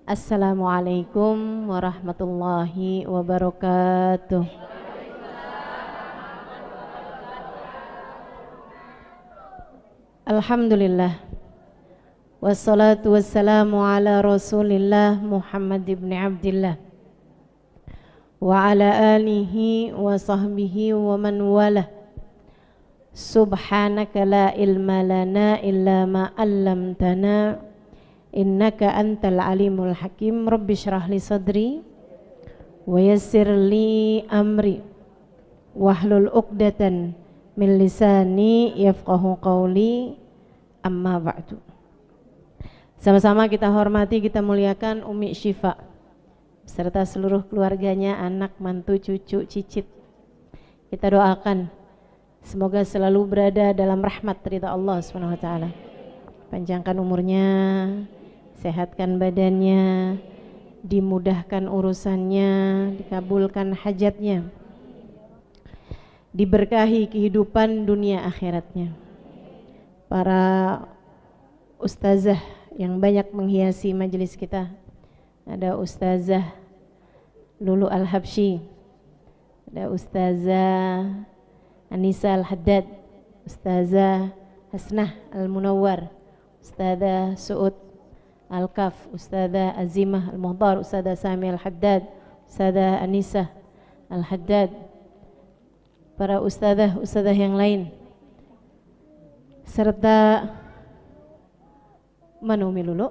Assalamualaikum warahmatullahi wabarakatuh. Alhamdulillah. Wassalatu wassalamu ala Rasulillah Muhammad ibn Abdillah wa ala alihi wa sahbihi wa man walah. Subhanaka la ilma lana illa ma 'allamtana innaka antal alimul hakim. Rabbi syrah li sadri wa yassir li amri wahlul uqdatan min lisani yafqahu qawli, amma ba'du. Sama-sama kita hormati, kita muliakan Umi Syifa beserta seluruh keluarganya, anak, mantu, cucu, cicit. Kita doakan semoga selalu berada dalam rahmat ridha Allah Subhanahu wa taala. Panjangkan umurnya, sehatkan badannya, dimudahkan urusannya, dikabulkan hajatnya, diberkahi kehidupan dunia akhiratnya. Para ustazah yang banyak menghiasi majelis kita, ada Ustazah Lulu Al-Habsyi, ada Ustazah Anissa Al-Haddad, Ustazah Hasnah Al-Munawwar, Ustazah Su'ud Al-Kaf, Ustazah Azimah Al-Muhdar, Ustazah Sami Al-Haddad, Ustazah Anissa Al-Haddad, para ustazah yang lain, serta mana Umi Lulu?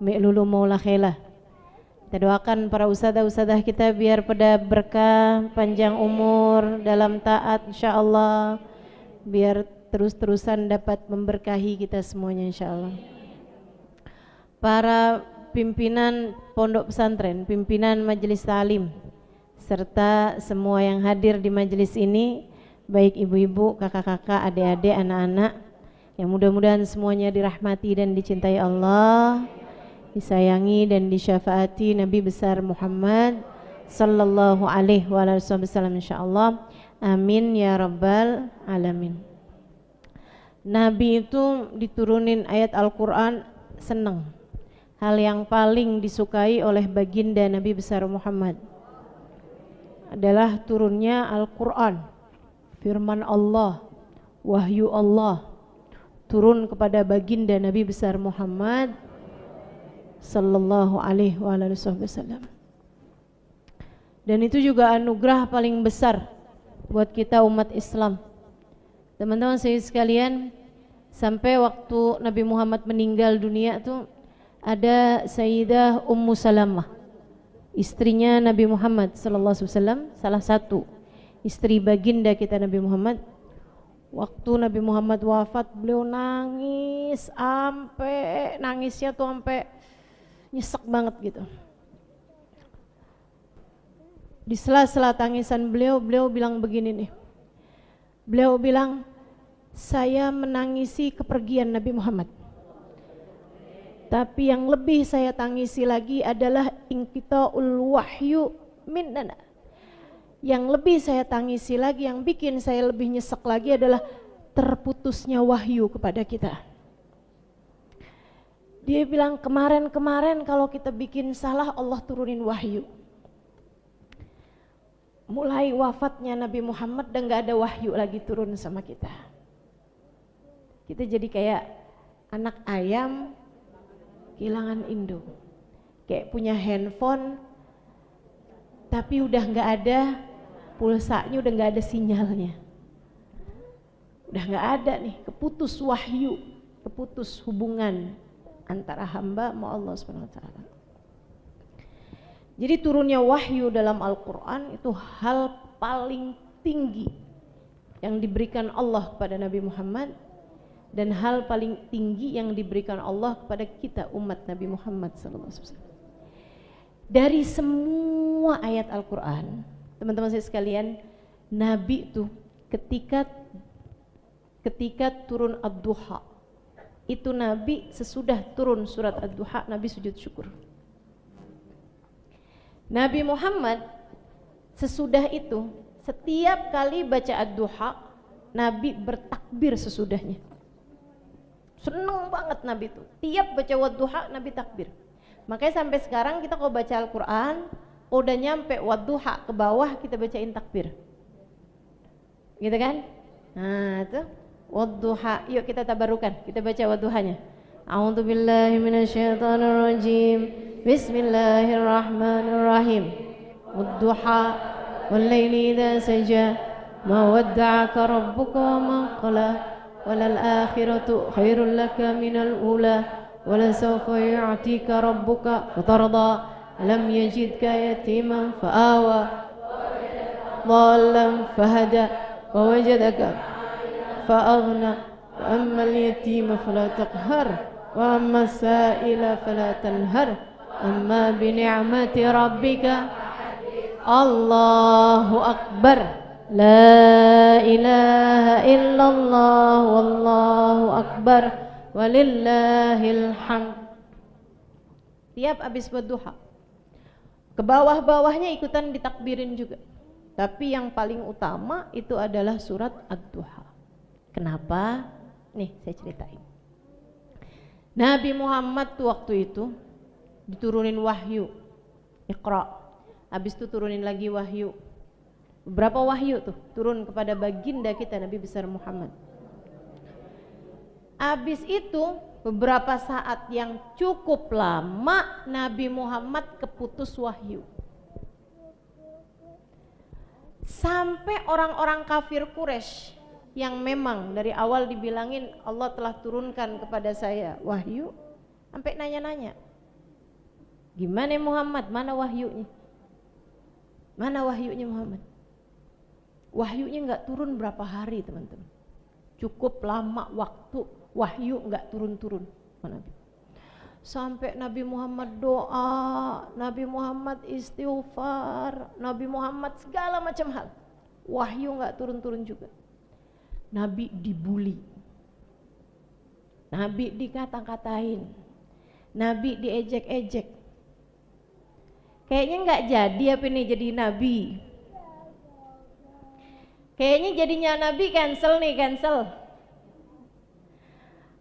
Umi Lulu Maula Khailah. Kita doakan para ustazah kita biar pada berkah, panjang umur dalam taat insyaallah, biar terus-terusan dapat memberkahi kita semuanya insyaallah. Para pimpinan pondok pesantren, pimpinan majelis ta'lim, serta semua yang hadir di majelis ini, baik ibu-ibu, kakak-kakak, adik-adik, anak-anak, yang mudah-mudahan semuanya dirahmati dan dicintai Allah, disayangi dan disyafaati Nabi besar Muhammad sallallahu alaihi wasallam insyaallah. Amin ya rabbal alamin. Nabi itu diturunin ayat Al-Quran senang. Hal yang paling disukai oleh baginda Nabi besar Muhammad adalah turunnya Al-Quran, firman Allah, wahyu Allah turun kepada baginda Nabi besar Muhammad sallallahu alaihi wasallam. Dan itu juga anugerah paling besar buat kita umat Islam. Teman-teman saya sekalian, sampai waktu Nabi Muhammad meninggal dunia tuh ada Sayyidah Ummu Salamah, istrinya Nabi Muhammad sallallahu alaihi wasallam, salah satu istri baginda kita Nabi Muhammad. Waktu Nabi Muhammad wafat, beliau nangis sampai nangisnya tuh sampai nyesek banget gitu. Di sela-sela tangisan beliau bilang begini nih. Beliau bilang, saya menangisi kepergian Nabi Muhammad, tapi yang lebih saya tangisi lagi adalah inqita'ul wahyu minnana. Yang lebih saya tangisi lagi, yang bikin saya lebih nyesek lagi adalah terputusnya wahyu kepada kita. Dia bilang kemarin kalau kita bikin salah Allah turunin wahyu. Mulai wafatnya Nabi Muhammad dan gak ada wahyu lagi turun sama kita. Kita jadi kayak anak ayam kehilangan induk. Kayak punya handphone tapi udah gak ada pulsanya, udah gak ada sinyalnya. Udah gak ada nih, keputus wahyu, keputus hubungan antara hamba sama Allah Subhanahu wa taala. Jadi turunnya wahyu dalam Al-Quran itu hal paling tinggi yang diberikan Allah kepada Nabi Muhammad, dan hal paling tinggi yang diberikan Allah kepada kita umat Nabi Muhammad sallallahu alaihi wasallam. Dari semua ayat Al-Quran, teman-teman saya sekalian, Nabi itu ketika turun Ad-Duha, itu Nabi sesudah turun surat Ad-Duha, Nabi sujud syukur. Nabi Muhammad sesudah itu, setiap kali baca Ad-Duha, Nabi bertakbir sesudahnya. Seneng banget Nabi itu. Tiap baca wadduha Nabi takbir. Makanya sampai sekarang kita kalau baca Al-Quran, udah nyampe wadduha ke bawah kita bacain takbir. Gitu kan? Nah itu wadduha. Yuk kita tabarukan. Kita baca wadduhanya. A'udzu billahi minasyaitonir rajim. Bismillahirrahmanirrahim. Wadduha wal laili idza saja. Ma wadda'aka rabbuka wa ma qala. Walal akhiratu khairul laka minal ula. Wala sawfa yu'tika rabbuka fatarda. Alam yajidka yatiman fa'awa. Dhallan fahada. Wa wajadaka fa'aghna. Wa amma al-yatima fala taqhar. Wa amma as-sa'ila fala tanhar. Amma bi ni'mati rabbika. Allahu akbar. La ilaha illallah wallahu akbar walillahil hamd. Tiap habis berduha ke bawah-bawahnya ikutan ditakbirin juga. Tapi yang paling utama itu adalah surat Ad-Duha. Kenapa? Nih saya ceritain. Nabi Muhammad tuh waktu itu diturunin wahyu, Iqra. Habis itu turunin lagi wahyu. Beberapa wahyu tuh turun kepada baginda kita Nabi besar Muhammad. Habis itu beberapa saat yang cukup lama Nabi Muhammad keputus wahyu. Sampai orang-orang kafir Quraisy yang memang dari awal dibilangin Allah telah turunkan kepada saya wahyu, sampai nanya-nanya, gimana Muhammad, mana wahyunya? Mana wahyunya Muhammad? Wahyunya nggak turun berapa hari teman-teman, cukup lama waktu wahyu nggak turun-turun. Sampai Nabi Muhammad doa, Nabi Muhammad istighfar, Nabi Muhammad segala macam hal, wahyu nggak turun-turun juga. Nabi dibully, Nabi dikata-katain, Nabi diejek-ejek. Kayaknya nggak jadi apa ini jadi Nabi. Kayaknya jadinya Nabi cancel nih, cancel.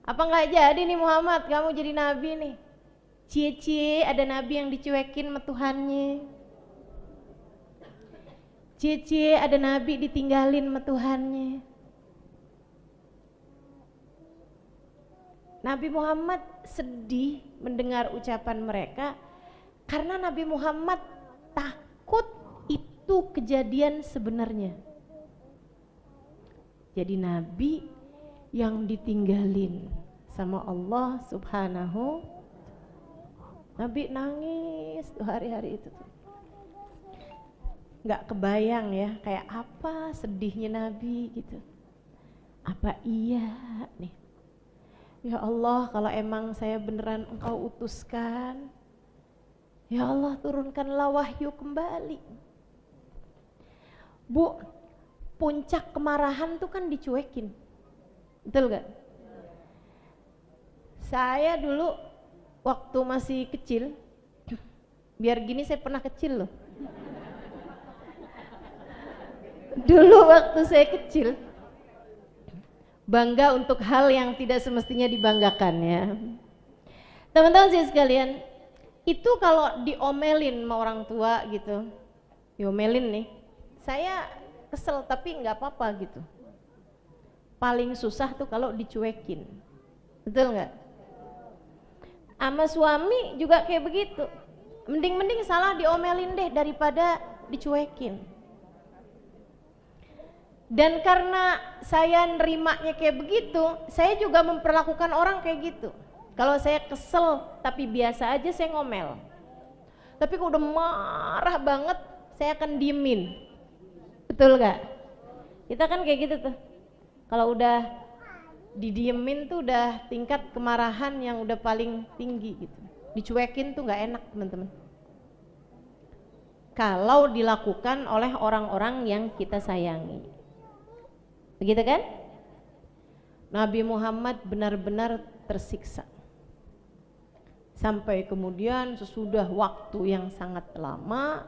Apa nggak jadi nih Muhammad, kamu jadi Nabi nih. Cie-cie ada Nabi yang dicuekin sama Tuhannya. Cie-cie ada Nabi ditinggalin sama Tuhannya. Nabi Muhammad sedih mendengar ucapan mereka karena Nabi Muhammad takut itu kejadian sebenarnya. Jadi Nabi yang ditinggalin sama Allah Subhanahu. Nabi nangis tuh hari-hari itu tuh. Nggak kebayang ya kayak apa sedihnya Nabi gitu. Apa iya nih, ya Allah kalau emang saya beneran Engkau utuskan, ya Allah turunkanlah wahyu kembali. Bu, puncak kemarahan tuh kan dicuekin, betul gak? Saya dulu waktu masih kecil, biar gini saya pernah kecil loh. Dulu waktu saya kecil, bangga untuk hal yang tidak semestinya dibanggakan ya. Teman-teman sih sekalian, itu kalau diomelin sama orang tua gitu, diomelin nih, saya kesel tapi nggak apa-apa gitu. Paling susah tuh kalau dicuekin, betul nggak? Sama suami juga kayak begitu. Mending salah diomelin deh daripada dicuekin. Dan karena saya nerimanya kayak begitu, saya juga memperlakukan orang kayak gitu. Kalau saya kesel tapi biasa aja saya ngomel. Tapi kalau udah marah banget saya akan diemin. Betul gak? Kita kan kayak gitu tuh. Kalau udah didiemin tuh udah tingkat kemarahan yang udah paling tinggi gitu. Dicuekin tuh gak enak teman-teman. Kalau dilakukan oleh orang-orang yang kita sayangi. Begitu kan? Nabi Muhammad benar-benar tersiksa. Sampai kemudian sesudah waktu yang sangat lama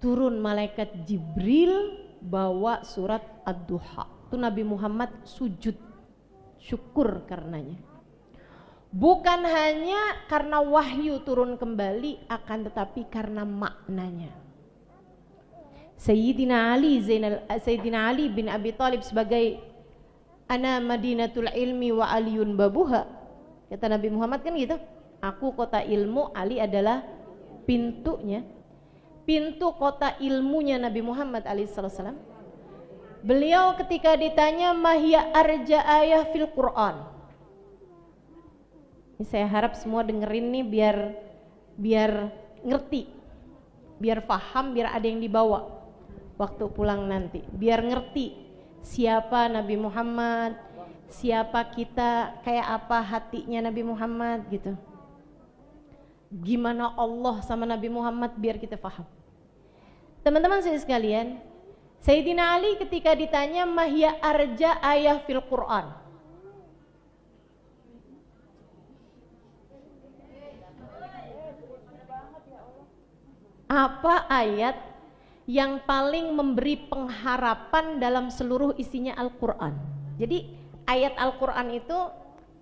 turun malaikat Jibril bawa surat Ad-Duha. Itu Nabi Muhammad sujud syukur karenanya. Bukan hanya karena wahyu turun kembali, akan tetapi karena maknanya. Sayyidina Ali bin Abi Thalib sebagai ana madinatul ilmi wa aliyun babuha, kata Nabi Muhammad kan gitu, aku kota ilmu, Ali adalah pintunya. Pintu kota ilmunya Nabi Muhammad alaihissalam. Beliau ketika ditanya mahya arja ayah fil Quran, ini saya harap semua dengerin nih biar ngerti, biar paham, biar ada yang dibawa waktu pulang nanti, biar ngerti siapa Nabi Muhammad, siapa kita, kayak apa hatinya Nabi Muhammad gitu. Gimana Allah sama Nabi Muhammad, biar kita paham. Teman-teman saya sekalian, Sayyidina Ali ketika ditanya mahya arja ayah fil Quran, apa ayat yang paling memberi pengharapan dalam seluruh isinya Al-Quran? Jadi ayat Al-Quran itu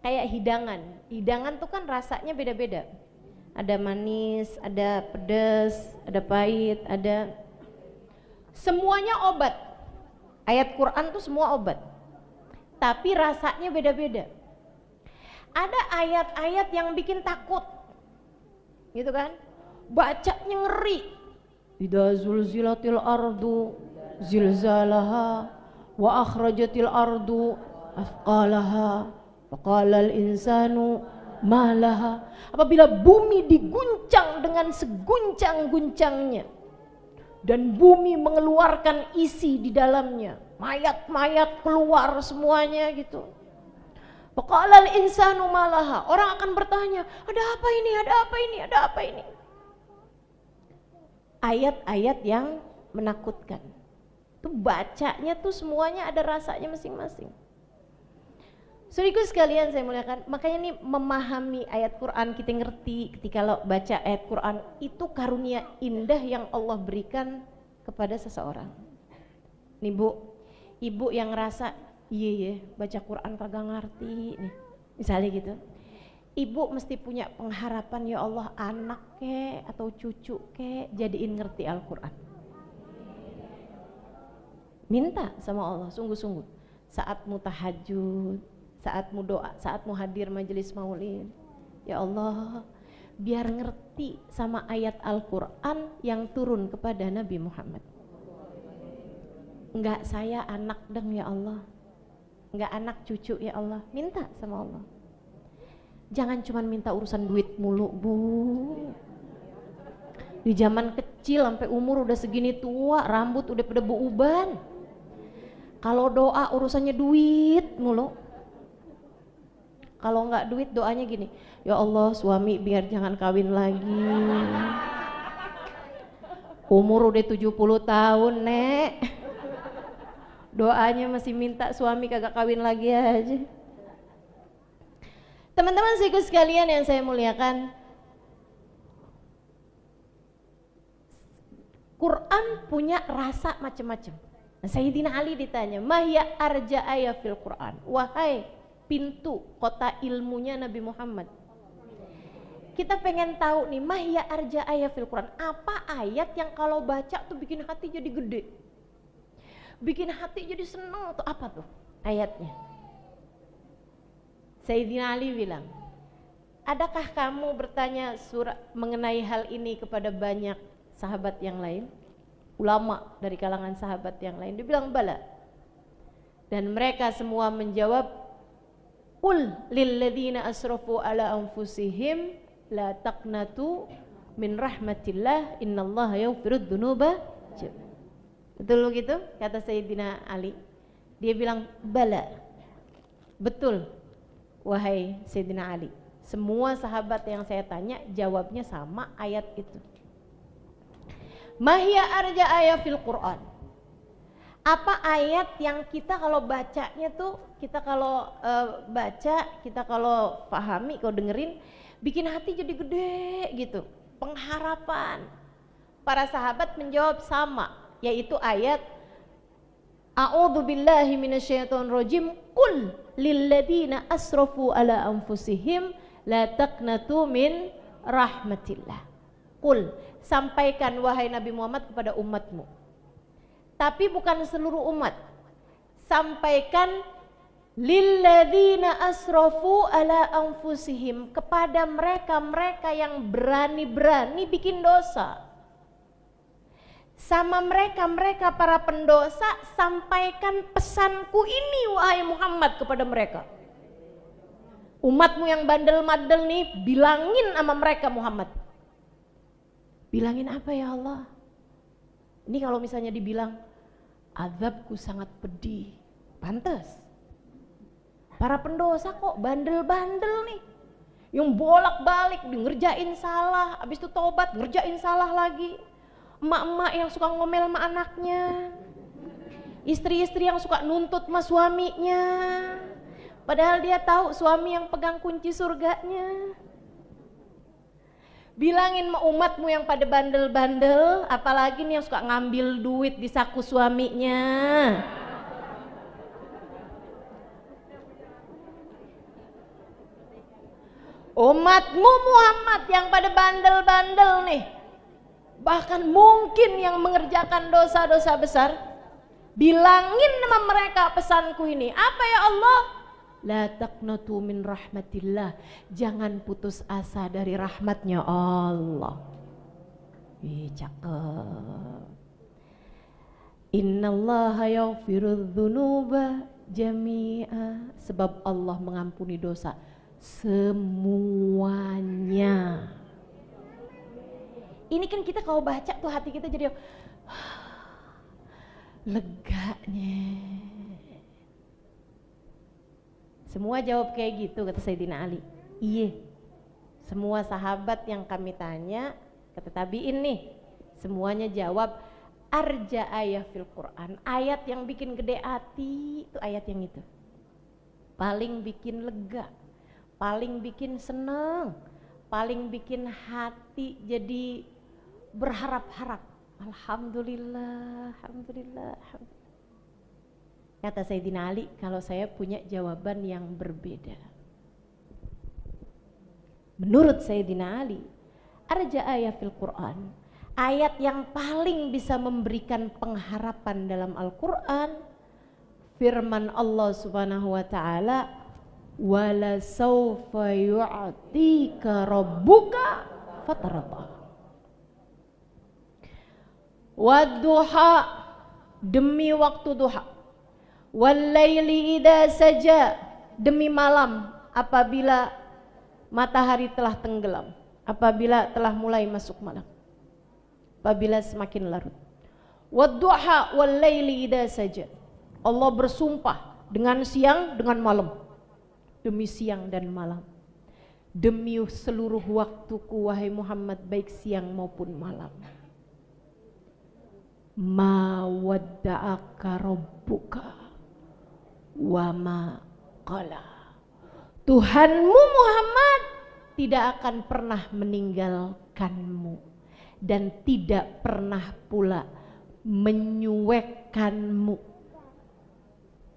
kayak hidangan. Hidangan tuh kan rasanya beda-beda. Ada manis, ada pedas, ada pahit, ada semuanya obat. Ayat Quran tuh semua obat, tapi rasanya beda-beda. Ada ayat-ayat yang bikin takut, gitu kan? Bacanya ngeri. Idza zulzilatil ardu zilzalaha wa akhrajatil ardu athqalaha wa qala al insanu ma laha. Apabila bumi diguncang dengan seguncang-guncangnya dan bumi mengeluarkan isi di dalamnya, mayat-mayat keluar semuanya gitu. Wa qala al insanu ma laha. Orang akan bertanya, ada apa ini? Ada apa ini? Ada apa ini? Ayat-ayat yang menakutkan. Tuh bacanya tuh semuanya ada rasanya masing-masing. Saudaraku sekalian saya muliakan, makanya nih memahami ayat Quran, kita ngerti ketika lo baca ayat Quran itu karunia indah yang Allah berikan kepada seseorang. Nih Bu, ibu yang ngerasa iya baca Quran kagak ngerti nih, misalnya gitu. Ibu mesti punya pengharapan, ya Allah anak ke atau cucu ke jadiin ngerti Al-Quran. Minta sama Allah sungguh-sungguh. Saat mu tahajud, saat mu doa, saat mu hadir majelis maulid, ya Allah biar ngerti sama ayat Al-Quran yang turun kepada Nabi Muhammad. Enggak saya anak deng ya Allah, enggak anak cucu ya Allah. Minta sama Allah. Jangan cuma minta urusan duit mulu Bu. Di zaman kecil sampai umur udah segini tua, rambut udah pada beruban. Kalau doa urusannya duit mulu. Kalau nggak duit doanya gini, ya Allah suami biar jangan kawin lagi. Umur udah 70 tahun Nek. Doanya masih minta suami kagak kawin lagi aja. Teman-teman sekalian yang saya muliakan, Quran punya rasa macam-macam. Nah, Sayyidina Ali ditanya, mahya arja ayat fil Quran, wahai pintu kota ilmunya Nabi Muhammad. Kita pengen tahu nih, mahya arja ayat fil Quran, apa ayat yang kalau baca tuh bikin hati jadi gede, bikin hati jadi seneng tuh, apa tuh ayatnya? Sayyidina Ali bilang, adakah kamu bertanya mengenai hal ini kepada banyak sahabat yang lain, ulama dari kalangan sahabat yang lain? Dia bilang bala. Dan mereka semua menjawab, qul lilladzina asrafu ala anfusihim la taqnatu min rahmatillah innallaha yaghfirudz dzunuba. Betul begitu kata Sayyidina Ali. Dia bilang bala, betul wahai Sayyidina Ali. Semua sahabat yang saya tanya jawabnya sama ayat itu. Mahya arja ayat fil Quran. Apa ayat yang kita kalau bacanya tuh, kita kalau baca, kita kalau pahami, kalau dengerin, bikin hati jadi gede gitu, pengharapan. Para sahabat menjawab sama, yaitu ayat A'udzu billahi minasyaitonir rajim. Qul lilladzina asrafu ala anfusihim la taqnatu min rahmatillah. Qul, sampaikan wahai Nabi Muhammad kepada umatmu. Tapi bukan seluruh umat. Sampaikan lilladzina asrafu ala anfusihim, kepada mereka-mereka yang berani-berani bikin dosa. Sama mereka para pendosa, sampaikan pesanku ini wahai Muhammad kepada mereka. Umatmu yang bandel-madel nih, bilangin sama mereka Muhammad. Bilangin apa ya Allah? Ini kalau misalnya dibilang azabku sangat pedih, pantas. Para pendosa kok bandel-bandel nih, yang bolak-balik ngerjain salah, habis itu tobat ngerjain salah lagi. Emak-emak yang suka ngomel sama anaknya, istri-istri yang suka nuntut sama suaminya, padahal dia tahu suami yang pegang kunci surganya. Bilangin sama umatmu yang pada bandel-bandel, apalagi nih yang suka ngambil duit di saku suaminya. Umatmu Muhammad yang pada bandel-bandel nih, bahkan mungkin yang mengerjakan dosa-dosa besar, bilangin sama mereka pesanku ini. Apa ya Allah? La taqnatu min rahmatillah, jangan putus asa dari rahmatnya Allah. Cakep. Innallaha yaghfirudz dzunuba jami'a, sebab Allah mengampuni dosa semuanya. Ini kan kita kalau baca tuh hati kita jadi leganya. Semua jawab kayak gitu, kata Sayyidina Ali. Iya. Semua sahabat yang kami tanya, kata tabi'in nih, semuanya jawab arja ayat fil Quran. Ayat yang bikin gede hati itu ayat yang itu. Paling bikin lega, paling bikin seneng, paling bikin hati jadi berharap-harap. Alhamdulillah, alhamdulillah, alhamdulillah. Kata Sayyidina Ali, kalau saya punya jawaban yang berbeda. Menurut Sayyidina Ali, arja ayat fil Quran, ayat yang paling bisa memberikan pengharapan dalam Al-Quran, firman Allah Subhanahu wa ta'ala, wala sawfa yu'tika rabbuka fatardah. Wadduha, demi waktu duha, wallaili idza saja, demi malam apabila matahari telah tenggelam, apabila telah mulai masuk malam, apabila semakin larut. Wadduha wallaili idza saja, Allah bersumpah dengan siang dengan malam, demi siang dan malam, demi seluruh waktuku wahai Muhammad, baik siang maupun malam. Ma wadda'aka rabbuka wa ma qala, Tuhanmu Muhammad tidak akan pernah meninggalkanmu dan tidak pernah pula menyuekkanmu.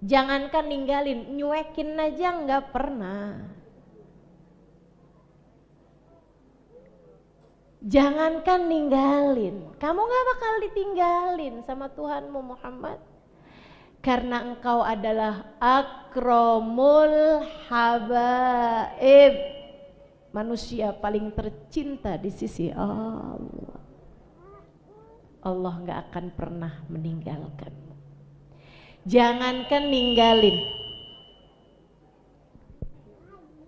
Jangankan ninggalin, nyuekin aja nggak pernah. Jangankan ninggalin, kamu gak bakal ditinggalin sama Tuhanmu Muhammad, karena engkau adalah akramul habaib, manusia paling tercinta di sisi Allah. Allah gak akan pernah meninggalkanmu. Jangankan ninggalin,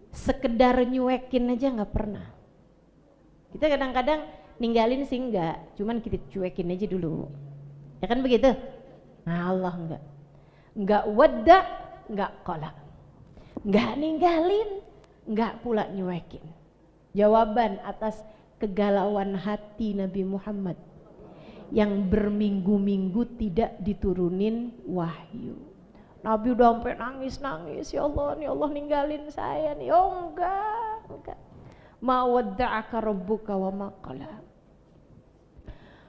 sekedar nyuekin aja gak pernah. Kita kadang-kadang ninggalin sih enggak, cuman kita cuekin aja dulu, ya kan begitu? Nah Allah enggak wadda, enggak qala, enggak ninggalin, enggak pula nyuekin. Jawaban atas kegalauan hati Nabi Muhammad yang berminggu-minggu tidak diturunin wahyu. Nabi udah sampai nangis-nangis, ya Allah nih Allah ninggalin saya nih. Oh enggak. Ma wadda'aka rabbuka wa ma qala.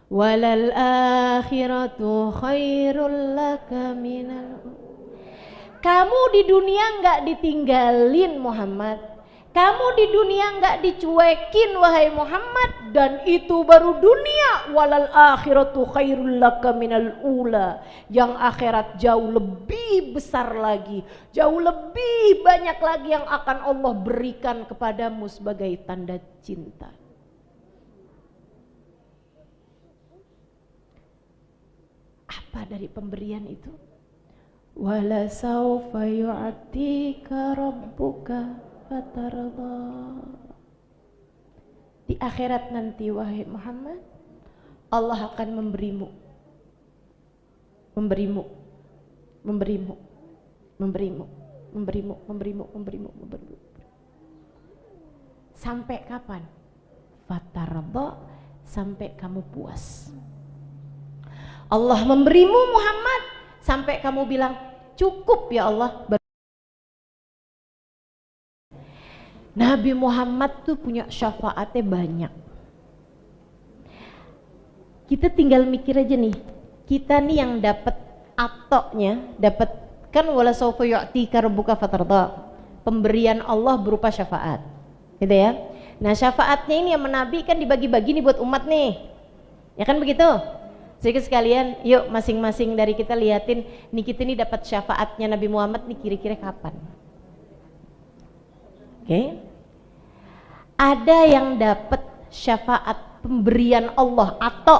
walal akhiratu khairul laka minal. Kamu di dunia nggak ditinggalin Muhammad, kamu di dunia nggak dicuekin wahai Muhammad, dan itu baru dunia. Walal akhiratu khairul laka minal ula, yang akhirat jauh lebih besar lagi, jauh lebih banyak lagi yang akan Allah berikan kepadamu sebagai tanda cinta. Apa dari pemberian itu? Wala saufa yu'tika rabbuka fatarda. Di akhirat nanti wahai Muhammad, Allah akan memberimu sampai kapan? Fatarda, sampai kamu puas. Allah memberimu Muhammad sampai kamu bilang cukup ya Allah. Nabi Muhammad tuh punya syafaatnya banyak. Kita tinggal mikir aja nih, kita nih yang dapat atoknya, dapat kan wala saufa yu'tika rabbuka fatarda, pemberian Allah berupa syafaat, gitu ya. Nah syafaatnya ini yang menabi kan dibagi-bagi nih buat umat nih, ya kan begitu? Jadi sekalian, yuk masing-masing dari kita liatin nih, kita nih dapat syafaatnya Nabi Muhammad nih kira-kira kapan? Oke. Ada yang dapat syafaat pemberian Allah atau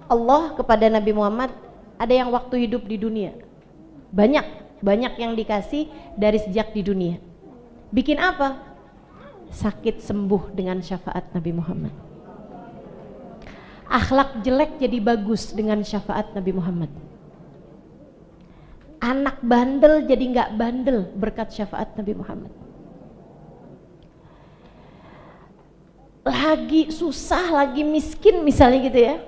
Allah kepada Nabi Muhammad, ada yang waktu hidup di dunia. Banyak yang dikasih dari sejak di dunia. Bikin apa? Sakit sembuh dengan syafaat Nabi Muhammad. Akhlak jelek jadi bagus dengan syafaat Nabi Muhammad. Anak bandel jadi nggak bandel berkat syafaat Nabi Muhammad. Lagi susah, lagi miskin misalnya gitu ya,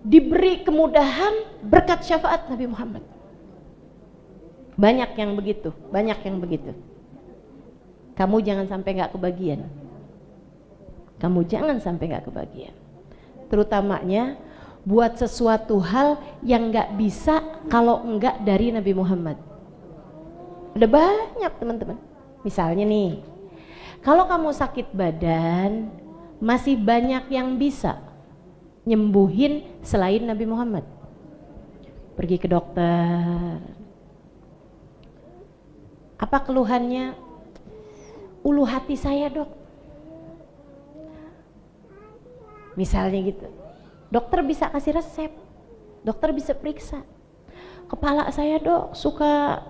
diberi kemudahan berkat syafaat Nabi Muhammad. Banyak yang begitu. Kamu jangan sampai nggak kebagian. Terutamanya buat sesuatu hal yang nggak bisa kalau enggak dari Nabi Muhammad. Ada banyak teman-teman. Misalnya nih, kalau kamu sakit badan, masih banyak yang bisa nyembuhin selain Nabi Muhammad. Pergi ke dokter. Apa keluhannya? Ulu hati saya dok. Misalnya gitu. Dokter bisa kasih resep. Dokter bisa periksa. Kepala saya dok suka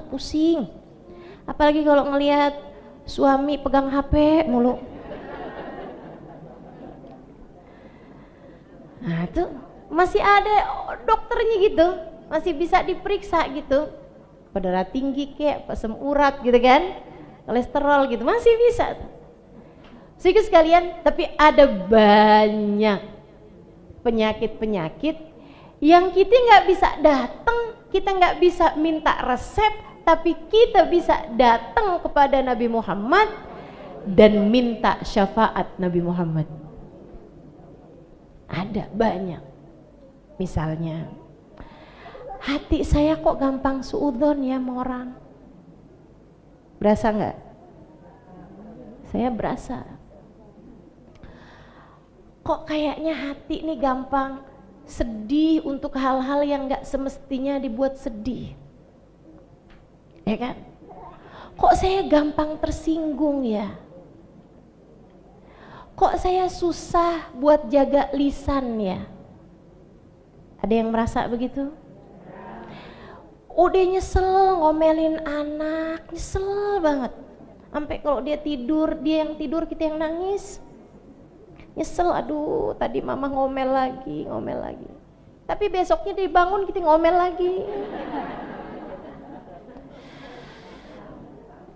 pusing. Apalagi kalau ngelihat suami pegang HP mulu. Nah itu masih ada dokternya gitu, masih bisa diperiksa gitu. Darah tinggi kek, asam urat gitu kan, kolesterol gitu, masih bisa. Sedikit sekalian, tapi ada banyak penyakit-penyakit yang kita nggak bisa datang, kita nggak bisa minta resep, tapi kita bisa datang kepada Nabi Muhammad dan minta syafaat Nabi Muhammad. Ada banyak. Misalnya, hati saya kok gampang suudzon ya sama orang. Berasa nggak? Saya berasa. Kok kayaknya hati nih gampang sedih untuk hal-hal yang nggak semestinya dibuat sedih. Ya kan? Kok saya gampang tersinggung ya? Kok saya susah buat jaga lisan ya? Ada yang merasa begitu? Udah nyesel ngomelin anak, nyesel banget. Sampai kalau dia yang tidur kita yang nangis. Nyesel, aduh tadi mama ngomel lagi. Tapi besoknya dibangun kita ngomel lagi.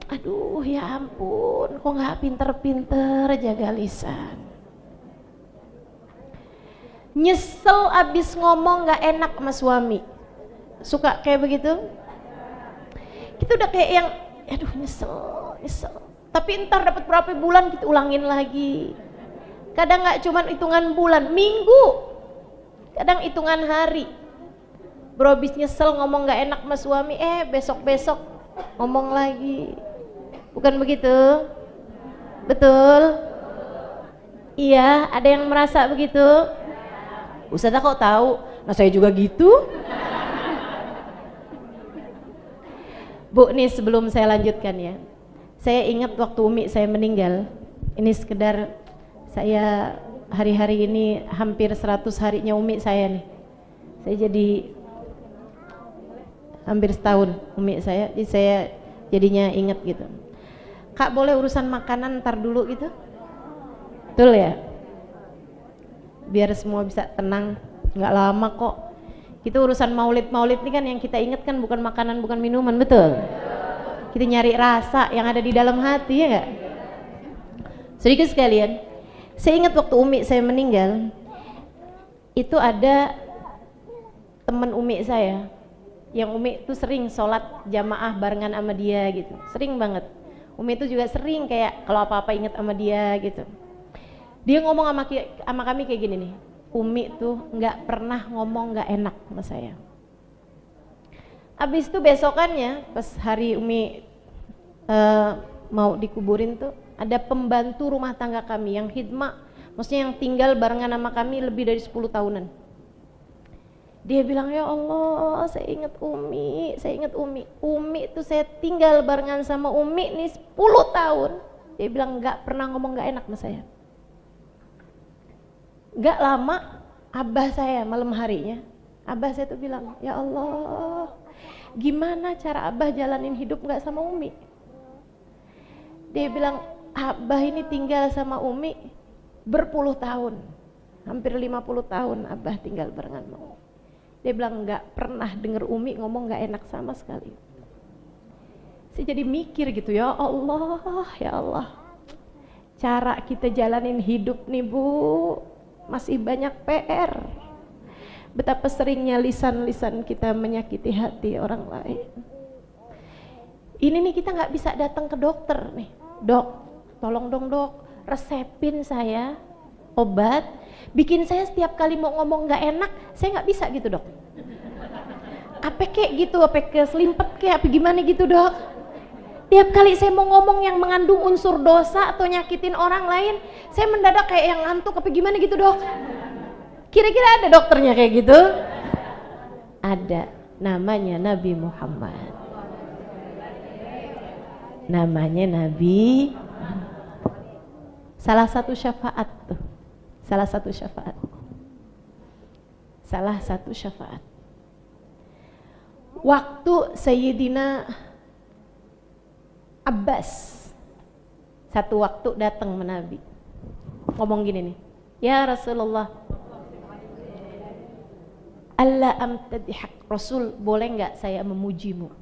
Aduh ya ampun, kok gak pinter-pinter jaga lisan. Nyesel abis ngomong gak enak sama suami. Suka kayak begitu? Kita udah kayak yang, aduh nyesel. Tapi ntar dapat berapa bulan kita ulangin lagi. Kadang nggak cuma hitungan bulan, minggu, kadang hitungan hari. Bro habis nyesel ngomong nggak enak sama suami, besok-besok ngomong lagi. Bukan begitu? Betul? Iya, ada yang merasa begitu? Ustazah kok tahu? Nah saya juga gitu. Bu, nih sebelum saya lanjutkan ya, saya ingat waktu Umi saya meninggal. Ini sekedar saya hari-hari ini hampir 100 harinya Umi saya nih. Saya jadi hampir setahun Umi saya, jadi saya jadinya ingat gitu. Kak boleh urusan makanan ntar dulu gitu? Betul ya? Biar semua bisa tenang, nggak lama kok. Itu urusan maulid-maulid ini kan yang kita ingat kan bukan makanan, bukan minuman, betul? Kita nyari rasa yang ada di dalam hati, ya nggak? Sedikit sekalian, saya ingat waktu Umi saya meninggal, itu ada teman Umi saya, yang Umi itu sering sholat jamaah barengan sama dia gitu, sering banget. Umi itu juga sering kayak kalau apa-apa inget sama dia gitu. Dia ngomong sama kami kayak gini nih, Umi tuh nggak pernah ngomong nggak enak sama saya. Abis itu besokannya pas hari Umi mau dikuburin tuh ada pembantu rumah tangga kami yang khidmah, maksudnya yang tinggal barengan sama kami lebih dari 10 tahunan. Dia bilang, ya Allah saya ingat Umi, saya ingat Umi. Umi tuh saya tinggal barengan sama Umi nih 10 tahun. Dia bilang nggak pernah ngomong nggak enak sama saya. Gak lama abah saya malam harinya, abah saya tuh bilang, ya Allah gimana cara abah jalanin hidup gak sama Umi. Dia bilang abah ini tinggal sama Umi berpuluh tahun, hampir 50 tahun abah tinggal barengan sama Umi. Dia bilang gak pernah denger Umi ngomong gak enak sama sekali. Saya jadi mikir gitu, ya Allah cara kita jalanin hidup nih Bu masih banyak PR. Betapa seringnya lisan-lisan kita menyakiti hati orang lain. Ini nih kita nggak bisa datang ke dokter nih, dok, tolong dong dok, resepin saya obat, bikin saya setiap kali mau ngomong nggak enak, saya nggak bisa gitu dok. Apa kayak gitu, apa ke selimpet kayak apa gimana gitu dok. Tiap kali saya mau ngomong yang mengandung unsur dosa atau nyakitin orang lain, saya mendadak kayak yang ngantuk apa gimana gitu dok. Kira-kira ada dokternya kayak gitu? Ada, namanya Nabi Muhammad. Namanya Nabi. Salah satu syafaat tuh, salah satu syafaat. Waktu Sayyidina Abbas satu waktu datang ke Nabi, ngomong gini nih, ya Rasulullah, Allah amtadihak, Rasul boleh nggak saya memujimu?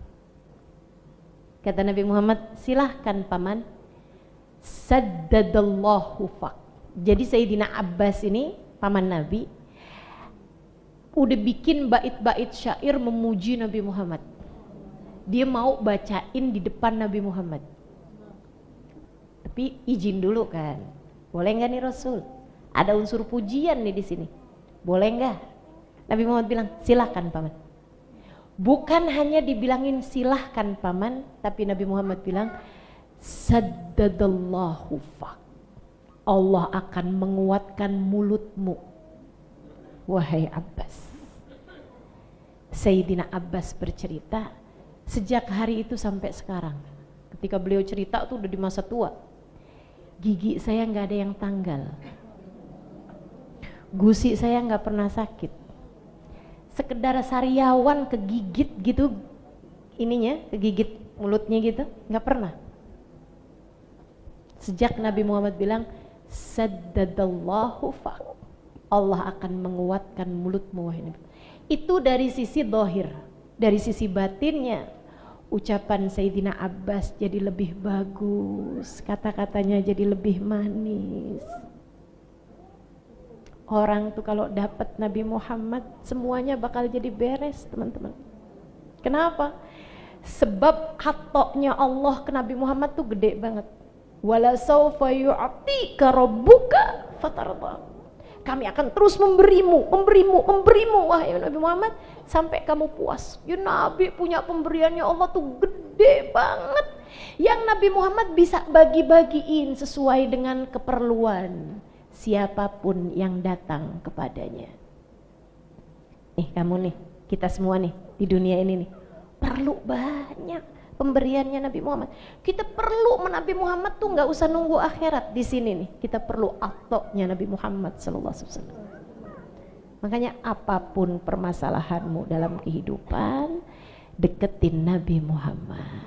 Kata Nabi Muhammad, silahkan paman. Saddadallahu fak. Jadi Sayyidina Abbas ini paman Nabi udah bikin bait-bait syair memuji Nabi Muhammad. Dia mau bacain di depan Nabi Muhammad. Tapi izin dulu kan. Boleh nggak nih Rasul? Ada unsur pujian nih di sini. Boleh nggak? Nabi Muhammad bilang, silahkan paman. Bukan hanya dibilangin silahkan paman, tapi Nabi Muhammad bilang, saddadallahu fak. Allah akan menguatkan mulutmu, wahai Abbas. Sayyidina Abbas bercerita, sejak hari itu sampai sekarang, ketika beliau cerita tuh udah di masa tua, gigi saya nggak ada yang tanggal, gusi saya nggak pernah sakit, sekedar sariawan kegigit gitu, ininya kegigit mulutnya gitu, nggak pernah. Sejak Nabi Muhammad bilang, saddadallahu fak, Allah akan menguatkan mulutmu wahai Nabi. Itu dari sisi dohir. Dari sisi batinnya, ucapan Sayyidina Abbas jadi lebih bagus, kata-katanya jadi lebih manis. Orang tuh kalau dapat Nabi Muhammad semuanya bakal jadi beres teman-teman. Kenapa? Sebab hatoknya Allah ke Nabi Muhammad tuh gede banget. Wala sawfa yu'tika rabbuka hatta tarda. Kami akan terus memberimu, wahai Nabi Muhammad, sampai kamu puas. Ya Nabi punya pemberiannya Allah tuh gede banget, yang Nabi Muhammad bisa bagi-bagiin sesuai dengan keperluan siapapun yang datang kepadanya. Nih kamu nih, kita semua nih di dunia ini nih, perlu banyak pemberiannya Nabi Muhammad. Kita perlu Nabi Muhammad tuh nggak usah nunggu akhirat di sini nih. Kita perlu atoknya Nabi Muhammad sallallahu alaihi wasallam. Makanya apapun permasalahanmu dalam kehidupan, deketin Nabi Muhammad.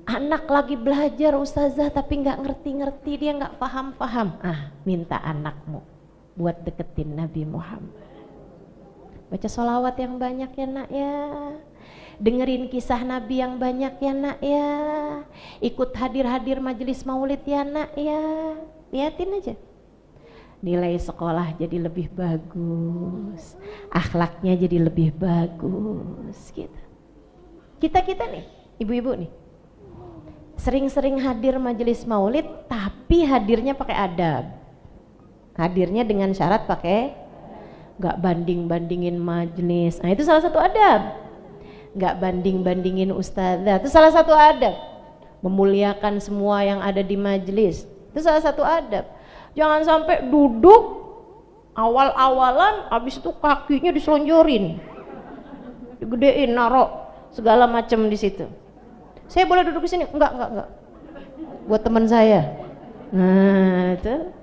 Anak lagi belajar ustazah tapi nggak ngerti-ngerti, dia nggak paham-paham. Minta anakmu buat deketin Nabi Muhammad. Baca sholawat yang banyak ya nak ya. Dengerin kisah Nabi yang banyak ya nak ya. Ikut hadir-hadir majelis maulid ya nak ya. Liatin aja. Nilai sekolah jadi lebih bagus. Akhlaknya jadi lebih bagus gitu. Kita nih, ibu-ibu nih. Sering-sering hadir majelis maulid tapi hadirnya pakai adab. Hadirnya dengan syarat pakai gak banding-bandingin majelis. Itu salah satu adab. Gak banding-bandingin ustazah, itu salah satu adab. Memuliakan semua yang ada di majelis, itu salah satu adab. Jangan sampai duduk awal-awalan habis itu kakinya diselonjorin, digedein, narok segala macam di situ. Saya boleh duduk di sini? Enggak. Buat teman saya. Nah itu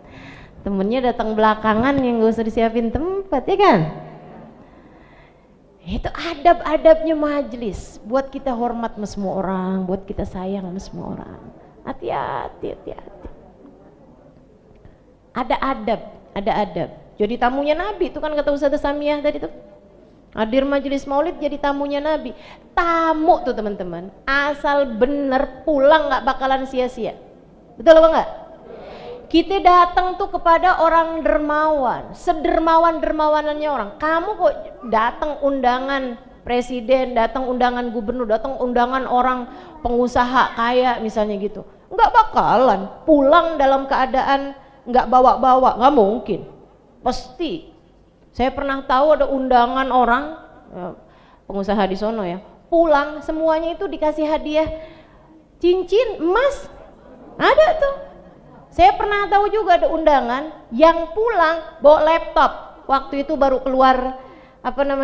temennya datang belakangan yang gak usah disiapin tempat ya kan. Itu adab-adabnya majelis, buat kita hormat sama semua orang, buat kita sayang sama semua orang. Hati-hati. Ada adab. Jadi tamunya Nabi itu kan kata Ustazah Samiyah tadi tuh. Hadir majelis maulid jadi tamunya Nabi. Tamu tuh teman-teman, asal bener pulang nggak bakalan sia-sia. Betul apa enggak? Kita datang tuh kepada orang dermawan, sedermawan-dermawanannya orang. Kamu kok datang undangan presiden, datang undangan gubernur, datang undangan orang pengusaha kaya misalnya gitu. Enggak bakalan pulang dalam keadaan enggak bawa-bawa, enggak mungkin. Pasti. Saya pernah tahu ada undangan orang pengusaha di sono ya, pulang semuanya itu dikasih hadiah cincin emas. Ada tuh. Saya pernah tahu juga ada undangan yang pulang bawa laptop. Waktu itu baru keluar Apple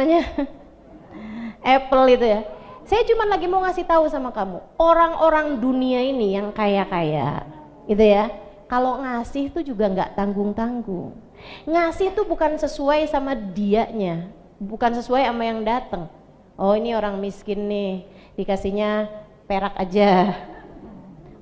itu ya. Saya cuma lagi mau ngasih tahu sama kamu, orang-orang dunia ini yang kaya-kaya gitu ya, kalau ngasih itu juga nggak tanggung-tanggung. Ngasih itu bukan sesuai sama dianya, bukan sesuai sama yang datang. Oh ini orang miskin nih, dikasihnya perak aja.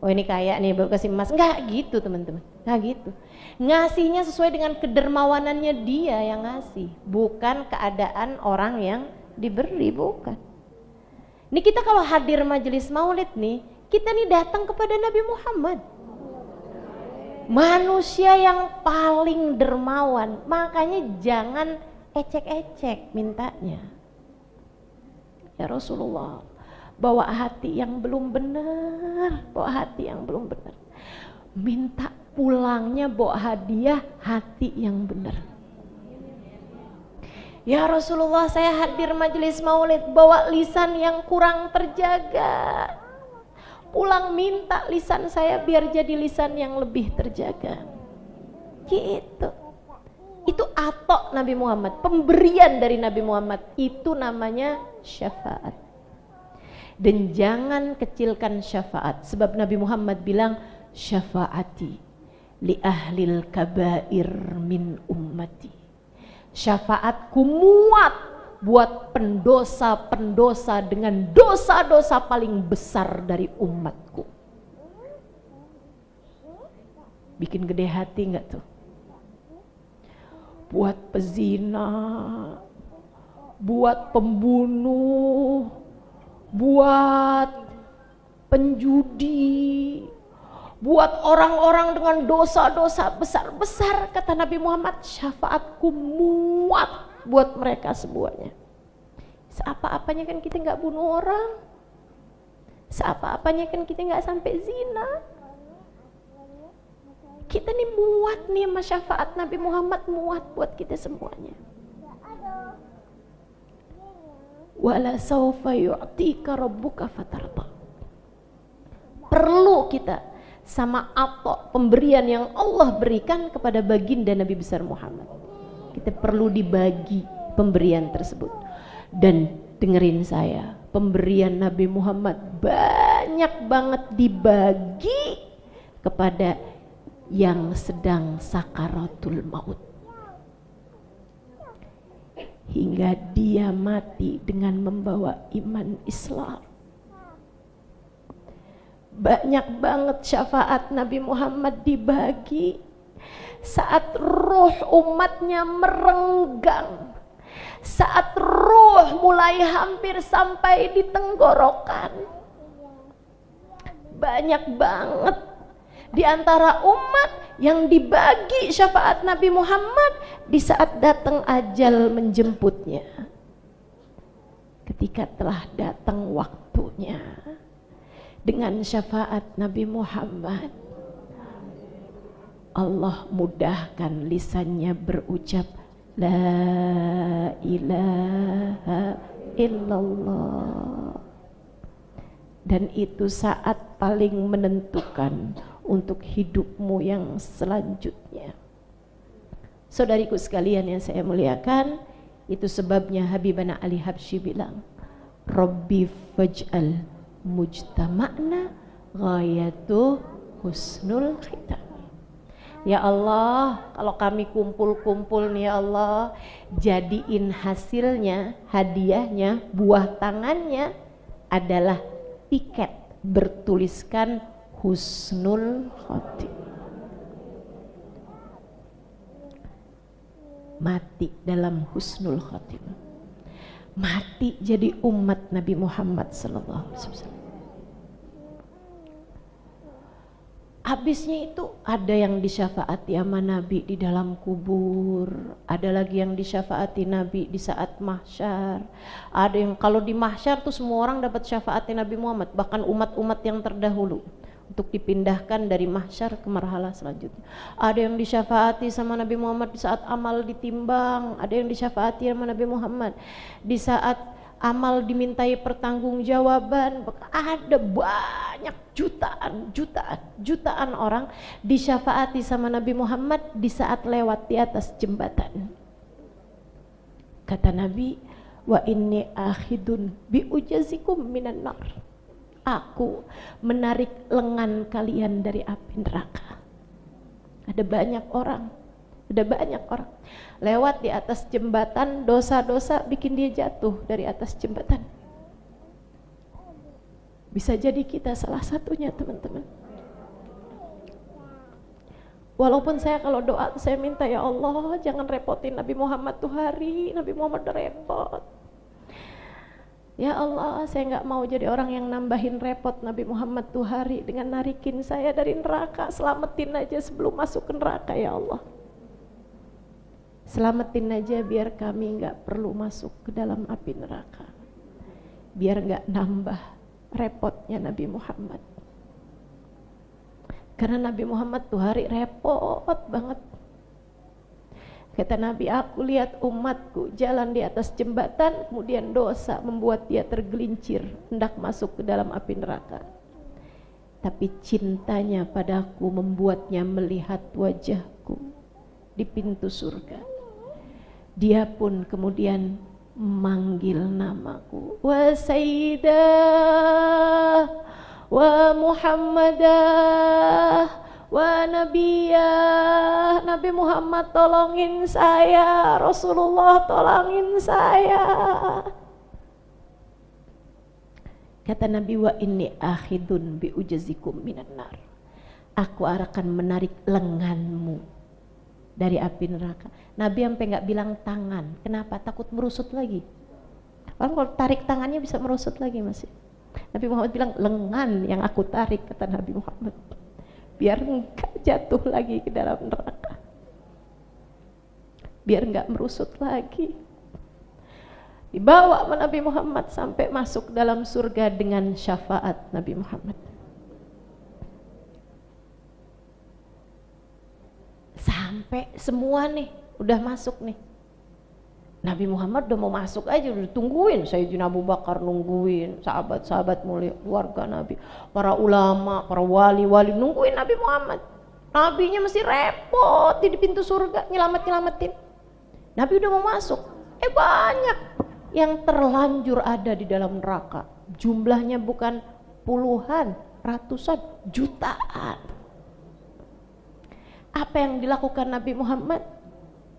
Oh ini kaya nih baru kasih emas. Enggak gitu teman-teman, enggak gitu. Ngasihnya sesuai dengan kedermawanannya dia yang ngasih, bukan keadaan orang yang diberi, bukan. Ini kita kalau hadir majelis maulid nih, kita nih datang kepada Nabi Muhammad, manusia yang paling dermawan. Makanya jangan ecek-ecek mintanya. Ya Rasulullah, bawa hati yang belum benar, minta pulangnya bawa hadiah hati yang benar. Ya Rasulullah, saya hadir majelis maulid bawa lisan yang kurang terjaga, pulang minta lisan saya biar jadi lisan yang lebih terjaga. Gitu. Itu atok Nabi Muhammad, pemberian dari Nabi Muhammad, itu namanya syafaat. Dan jangan kecilkan syafaat, sebab Nabi Muhammad bilang syafaati li ahlil kabair min ummati. Syafaatku muat buat pendosa-pendosa dengan dosa-dosa paling besar dari umatku. Bikin gede hati enggak tuh? Buat pezina, buat pembunuh, buat penjudi, buat orang-orang dengan dosa-dosa besar-besar, kata Nabi Muhammad, syafaatku muat buat mereka semuanya. Seapa-apanya kan kita nggak bunuh orang, seapa-apanya kan kita nggak sampai zina. Kita nih muat nih sama syafaat Nabi Muhammad, muat buat kita semuanya. Wala sawfa yu'tika rabbuka fatarda. Perlu kita sama apa pemberian yang Allah berikan kepada baginda Nabi besar Muhammad. Kita perlu dibagi pemberian tersebut. Dan dengerin saya, pemberian Nabi Muhammad banyak banget dibagi kepada yang sedang sakaratul maut, hingga dia mati dengan membawa iman Islam. Banyak banget syafaat Nabi Muhammad dibagi saat ruh umatnya merenggang, saat ruh mulai hampir sampai di tenggorokan. Banyak banget di antara umat yang dibagi syafaat Nabi Muhammad di saat datang ajal menjemputnya. Ketika telah datang waktunya, dengan syafaat Nabi Muhammad, Allah mudahkan lisannya berucap La ilaha illallah. Dan itu saat paling menentukan untuk hidupmu yang selanjutnya. Saudariku sekalian yang saya muliakan, itu sebabnya Habibana Ali Habsyi bilang, Rabbi faj'al mujtama'na ghayatu husnul khitam. Ya Allah, kalau kami kumpul-kumpul nih ya Allah, jadiin hasilnya, hadiahnya, buah tangannya adalah tiket bertuliskan husnul khotimah. Mati dalam husnul khotimah, mati jadi umat Nabi Muhammad sallallahu alaihi wasallam. Habisnya itu ada yang disyafaati sama Nabi di dalam kubur, ada lagi yang disyafaati Nabi di saat mahsyar. Ada yang kalau di mahsyar tuh semua orang dapat syafaati Nabi Muhammad, bahkan umat-umat yang terdahulu, untuk dipindahkan dari mahsyar ke marhala selanjutnya. Ada yang disyafaati sama Nabi Muhammad di saat amal ditimbang, ada yang disyafaati sama Nabi Muhammad di saat amal dimintai pertanggungjawaban. Ada banyak jutaan orang disyafaati sama Nabi Muhammad di saat lewat di atas jembatan. Kata Nabi, wa inni akhidun bi ujazikum minan nar. Aku menarik lengan kalian dari api neraka. Ada banyak orang lewat di atas jembatan, dosa-dosa bikin dia jatuh dari atas jembatan. Bisa jadi kita salah satunya, teman-teman. Walaupun saya kalau doa saya minta, ya Allah jangan repotin Nabi Muhammad tuh hari, Nabi Muhammad udah repot. Ya Allah, saya nggak mau jadi orang yang nambahin repot Nabi Muhammad tuh hari dengan narikin saya dari neraka. Selamatin aja sebelum masuk ke neraka ya Allah. Selamatin aja biar kami nggak perlu masuk ke dalam api neraka. Biar nggak nambah repotnya Nabi Muhammad. Karena Nabi Muhammad tuh hari repot banget. Kata Nabi, aku lihat umatku jalan di atas jembatan, kemudian dosa membuat dia tergelincir, hendak masuk ke dalam api neraka. Tapi cintanya padaku membuatnya melihat wajahku di pintu surga. Dia pun kemudian memanggil namaku, wa sayyidah, wa muhammadah, wa nabiyah. Nabi Muhammad tolongin saya, Rasulullah tolongin saya. Kata Nabi, wa inni akhidun bi ujazikum minan nar. Aku akan menarik lenganmu dari api neraka. Nabi sampai nggak bilang tangan. Kenapa? Takut merusut lagi. Orang kalau tarik tangannya bisa merusut lagi masih. Nabi Muhammad bilang lengan yang aku tarik, kata Nabi Muhammad, biar enggak jatuh lagi ke dalam neraka, biar enggak merusut lagi. Dibawa Nabi Muhammad sampai masuk dalam surga dengan syafaat Nabi Muhammad. Sampai semua nih udah masuk nih. Nabi Muhammad udah mau masuk aja, udah tungguin. Sayyidina Abu Bakar nungguin, sahabat-sahabat mulia, keluarga Nabi, para ulama, para wali-wali nungguin Nabi Muhammad. Nabinya mesti repot di pintu surga nyelametin. Nabi udah mau masuk. Banyak yang terlanjur ada di dalam neraka. Jumlahnya bukan puluhan, ratusan, jutaan. Apa yang dilakukan Nabi Muhammad?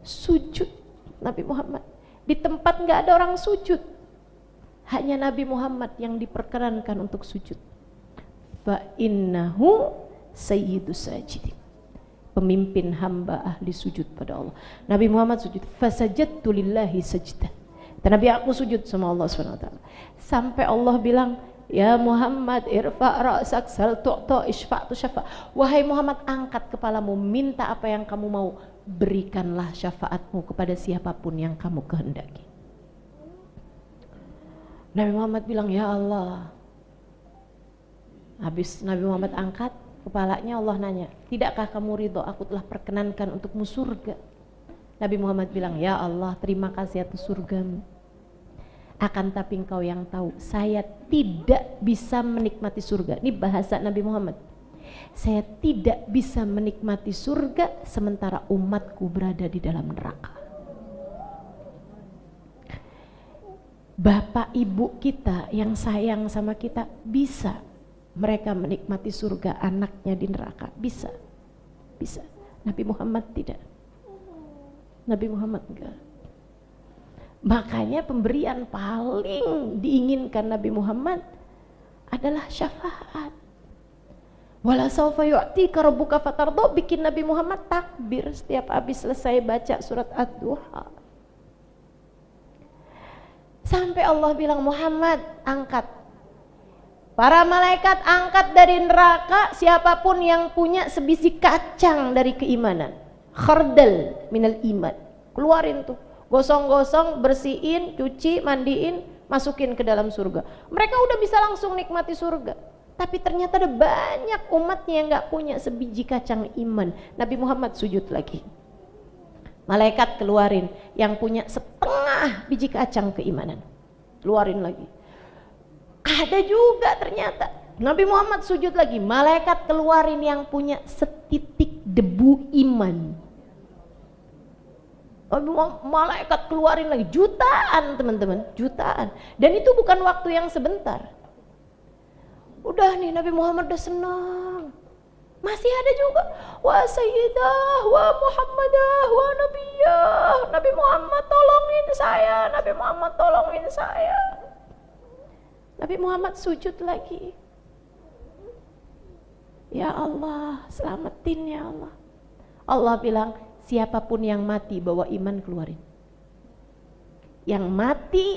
Sujud Nabi Muhammad. Di tempat nggak ada orang sujud, hanya Nabi Muhammad yang diperkenankan untuk sujud. Fa innahu sayyidus sajidin, pemimpin hamba ahli sujud pada Allah. Nabi Muhammad sujud. Fasajadtu lillahi sajdan. Dan Nabi aku sujud sama Allah SWT. Sampai Allah bilang, ya Muhammad irfa' ra'sak sal tu'ta isfa'tu syafa'. Wahai Muhammad, angkat kepalamu, minta apa yang kamu mau, berikanlah syafaatmu kepada siapapun yang kamu kehendaki. Nabi Muhammad bilang, ya Allah. Habis Nabi Muhammad angkat kepalanya, Allah nanya, tidakkah kamu ridho aku telah perkenankan untukmu surga? Nabi Muhammad bilang, ya Allah, terima kasih atas surgamu. Akan tapi engkau yang tahu, saya tidak bisa menikmati surga. Ini bahasa Nabi Muhammad. Saya tidak bisa menikmati surga sementara umatku berada di dalam neraka. Bapak ibu kita yang sayang sama kita bisa mereka menikmati surga, anaknya di neraka, bisa. Nabi Muhammad tidak. Nabi Muhammad enggak. Makanya pemberian paling diinginkan Nabi Muhammad adalah syafaat. Wala sawfa yu'tika rabbuka fatarda, bikin Nabi Muhammad takbir setiap habis selesai baca surat Ad-Duha. Sampai Allah bilang, Muhammad angkat. Para malaikat angkat dari neraka siapapun yang punya sebiji kacang dari keimanan. Khardal minal iman. Keluarin tuh. Gosong-gosong, bersihin, cuci, mandiin, masukin ke dalam surga. Mereka udah bisa langsung nikmati surga. Tapi ternyata ada banyak umatnya yang gak punya sebiji kacang iman. Nabi Muhammad sujud lagi. Malaikat keluarin yang punya setengah biji kacang keimanan. Keluarin lagi. Ada juga ternyata. Nabi Muhammad sujud lagi. Malaikat keluarin yang punya setitik debu iman. Malaikat keluarin lagi. Jutaan teman-teman. Jutaan. Dan itu bukan waktu yang sebentar. Udah nih Nabi Muhammad udah senang. Masih ada juga wa sayyidah wa muhammadah wa nabiyah. Nabi Muhammad tolongin saya. Nabi Muhammad tolongin saya. Nabi Muhammad sujud lagi. Ya Allah, selamatin ya Allah. Allah bilang, siapapun yang mati bawa iman keluarin. Yang mati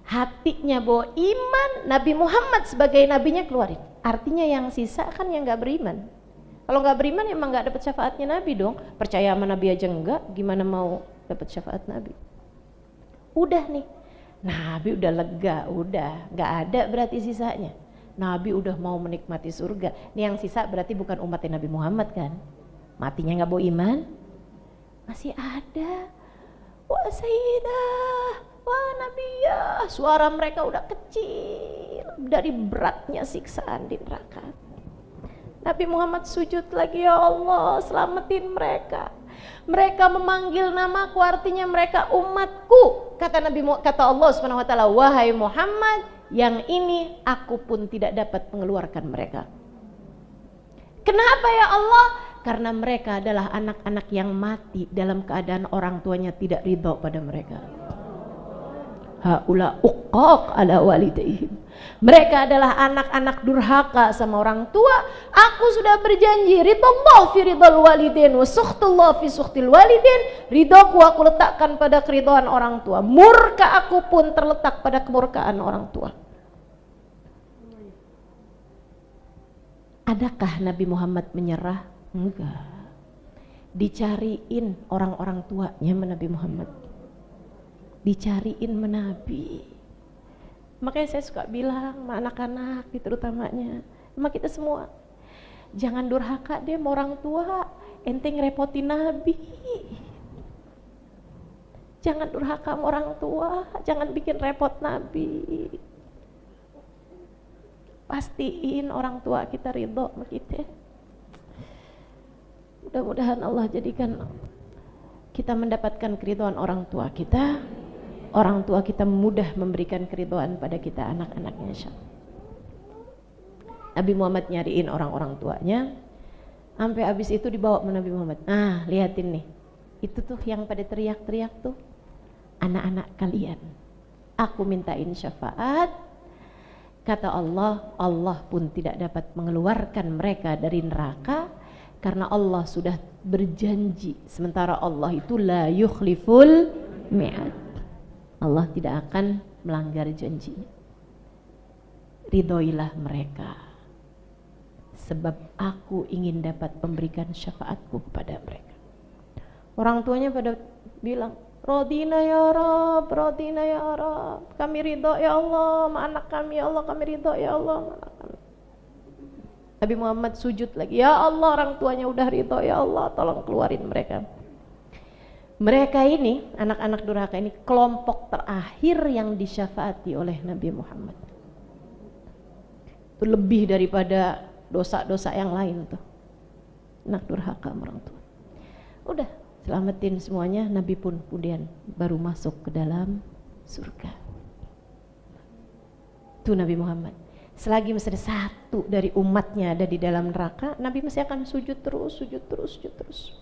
hatinya bawa iman, Nabi Muhammad sebagai nabinya keluarin. Artinya yang sisa kan yang gak beriman. Kalau gak beriman emang gak dapat syafaatnya Nabi dong. Percaya sama Nabi aja enggak, gimana mau dapat syafaat Nabi? Udah nih, Nabi udah lega, udah gak ada berarti sisanya. Nabi udah mau menikmati surga. Ini yang sisa berarti bukan umatnya Nabi Muhammad kan? Matinya gak bawa iman, masih ada. Wa sayyidah wah nabiyah, suara mereka udah kecil dari beratnya siksaan di neraka. Nabi Muhammad sujud lagi, ya Allah selamatin mereka. Mereka memanggil namaku, artinya mereka umatku. Kata Allah Subhanahu wa taala, wahai Muhammad, yang ini aku pun tidak dapat mengeluarkan mereka. Kenapa ya Allah? Karena mereka adalah anak-anak yang mati dalam keadaan orang tuanya tidak ridho pada mereka. Haula uqaq ala walidaihim. Mereka adalah anak-anak durhaka sama orang tua. Aku sudah berjanji, ridallah fi ridal walidain wa sukhtullah fi sukhtil walidain. Ridhoku aku letakkan pada keridhaan orang tua. Murka aku pun terletak pada kemurkaan orang tua. Adakah Nabi Muhammad menyerah? Enggak. Dicariin orang-orang tuanya Nabi Muhammad. Dicariin menabi. Makanya saya suka bilang sama anak-anak terutamanya, sama kita semua, jangan durhaka deh sama orang tua. ente ngerepotin Nabi. Jangan durhaka sama orang tua, jangan bikin repot Nabi. Pastiin orang tua kita ridho sama kita. Mudah-mudahan Allah jadikan kita mendapatkan keridhaan orang tua kita. Orang tua kita mudah memberikan keridhaan pada kita anak-anaknya, insyaallah. Nabi Muhammad nyariin orang-orang tuanya, sampai habis itu dibawa ke Nabi Muhammad. Ah, lihatin nih, itu tuh yang pada teriak-teriak tuh anak-anak kalian. Aku mintain syafaat. Kata Allah, Allah pun tidak dapat mengeluarkan mereka dari neraka karena Allah sudah berjanji. Sementara Allah itu la yukhliful mi'ad. Allah tidak akan melanggar janjinya. Ridhoilah mereka, sebab aku ingin dapat memberikan syafaatku kepada mereka. Orang tuanya pada bilang, Rodina ya Rab, Rodina ya Rab, kami ridho ya Allah, sama anak kami ya Allah, kami ridho ya Allah, sama anak kami. Nabi Muhammad sujud lagi, ya Allah, orang tuanya udah ridho ya Allah, tolong keluarin mereka. Mereka ini, anak-anak durhaka ini, kelompok terakhir yang disyafaati oleh Nabi Muhammad. Itu lebih daripada dosa-dosa yang lain tuh, anak durhaka orang tua. Udah selamatin semuanya, Nabi pun kemudian baru masuk ke dalam surga. Itu Nabi Muhammad. Selagi masih ada satu dari umatnya ada di dalam neraka, Nabi masih akan sujud terus, sujud terus, sujud terus.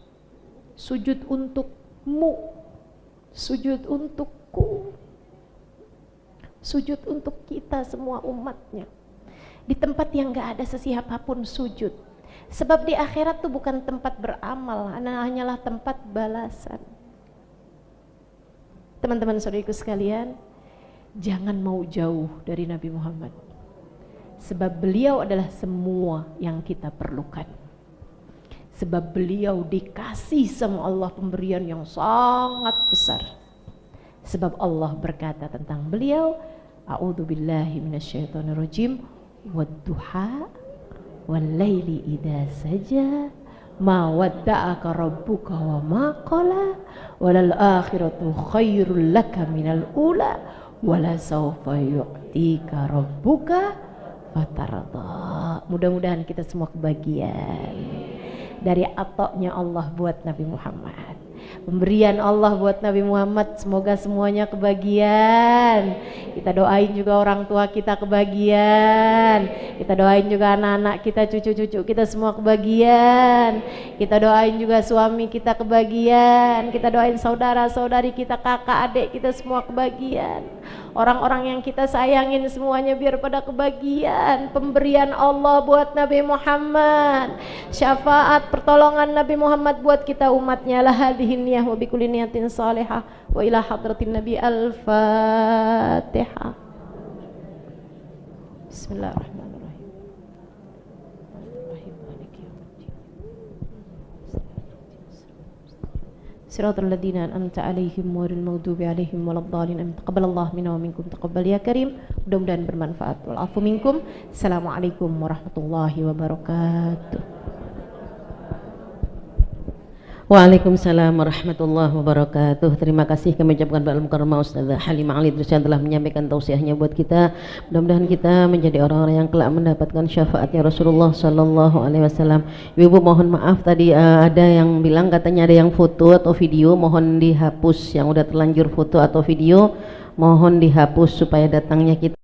Sujud untukmu, sujud untukku, sujud untuk kita semua umatnya. Di tempat yang gak ada sesiapapun sujud. Sebab di akhirat itu bukan tempat beramal, hanyalah tempat balasan. Teman-teman saudariku sekalian, jangan mau jauh dari Nabi Muhammad. Sebab beliau adalah semua yang kita perlukan. Sebab beliau dikasih sama Allah pemberian yang sangat besar. Sebab Allah berkata tentang beliau, A'udzubillahi minasyaitonirrajim, wadduha wal-laili idza saja ma wadda'aka rabbuka wa ma qala walal akhiratu khairul laka minal ula wala sawfa yu'tika rabbuka fatarda. Mudah-mudahan kita semua kebagian dari atoknya Allah buat Nabi Muhammad. Pemberian Allah buat Nabi Muhammad, semoga semuanya kebagian. Kita doain juga orang tua kita kebagian. Kita doain juga anak-anak kita, cucu-cucu kita semua kebagian. Kita doain juga suami kita kebagian. Kita doain saudara-saudari kita, kakak, adik kita semua kebagian. Orang-orang yang kita sayangin semuanya biar pada kebagian. Pemberian Allah buat Nabi Muhammad, syafaat pertolongan Nabi Muhammad buat kita umatnya. La hadhihi niyah wa bikulli niyatin salihah wa ila hadratin Nabi. Al-Fatihah. Bismillahirrahmanirrahim. Siratal ladzina an'amta 'alaihim ghairil maghdubi 'alaihim waladdallin. Amin. Taqabbalallahu minna wa minkum taqabbal ya karim. Mudah-mudahan bermanfaat. Wal afu minkum. Assalamualaikum warahmatullahi wabarakatuh. Waalaikumsalam warahmatullahi wabarakatuh. Terima kasih kami ucapkan Pak Al-Mukarramah Ustazah Halimah Ali Idris yang telah menyampaikan tausiahnya buat kita. Mudah-mudahan kita menjadi orang-orang yang kelak mendapatkan syafaatnya Rasulullah Sallallahu Alaihi Wasallam. Ibu mohon maaf tadi ada yang bilang katanya ada yang foto atau video, mohon dihapus. Yang udah terlanjur foto atau video mohon dihapus supaya datangnya kita